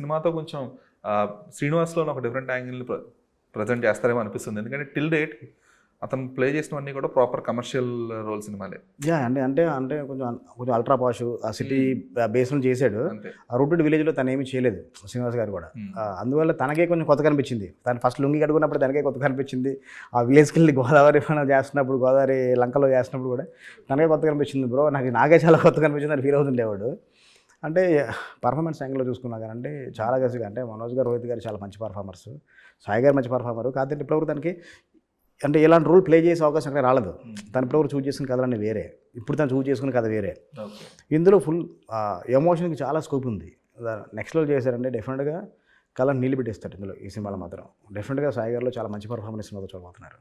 సినిమాతో కొంచెం శ్రీనివాస్లో ఒక డిఫరెంట్ యాంగిల్ని ప్రజెంట్ చేస్తారేమో అనిపిస్తుంది. ఎందుకంటే టిల్ డేట్ అతను ప్లే చేసినవన్నీ కూడా ప్రాపర్ కమర్షియల్ రోల్ సినిమాలే. అంటే కొంచెం అల్ట్రా పాష్ ఆ సిటీ బేస్లో చేశాడు. ఆ రూటెడ్ విలేజ్లో తను ఏమీ చేయలేదు శ్రీనివాస్ గారు కూడా. అందువల్ల తనకే కొంచెం కొత్త కనిపించింది. తను ఫస్ట్ లుంగి కట్టుకున్నప్పుడు తనకే కొత్త కనిపించింది. ఆ విలేజ్కి వెళ్ళి గోదావరి చేస్తున్నప్పుడు, గోదావరి లంకలో చేస్తున్నప్పుడు కూడా తనకే కొత్త కనిపించింది. బ్రో నాకే చాలా కొత్త కనిపించింది అని ఫీల్ అవుతుండేవాడు. అంటే పర్ఫార్మెన్స్ యాంగిల్లో చూసుకున్నా కానీ అంటే చాలా గసిగా అంటే మనోజ్ గారు, రోహిత్ గారు చాలా మంచి పర్ఫార్మర్స్, సాయి గారు మంచి పర్ఫార్మరు. కాకపోతే ఇప్పటివరకు తనకి అంటే ఇలాంటి రోల్ ప్లే చేసే అవకాశం అక్కడ రాలేదు. తను ఇప్పటివరకు చూస్ చేసుకున్న కథలన్నీ వేరే, ఇప్పుడు తను చూస్ చేసుకున్న కథ వేరే. ఇందులో ఫుల్ ఎమోషన్కి చాలా స్కోప్ ఉంది. నెక్స్ట్ లెవెల్ చేశారంటే డెఫినెట్గా కళను నీళ్ళు పెట్టేస్తాడు ఇందులో. ఈ సినిమాలో మాత్రం డెఫినెట్గా సాయి గారిలో చాలా మంచి పర్ఫార్మెన్స్ చూడబోతున్నారు.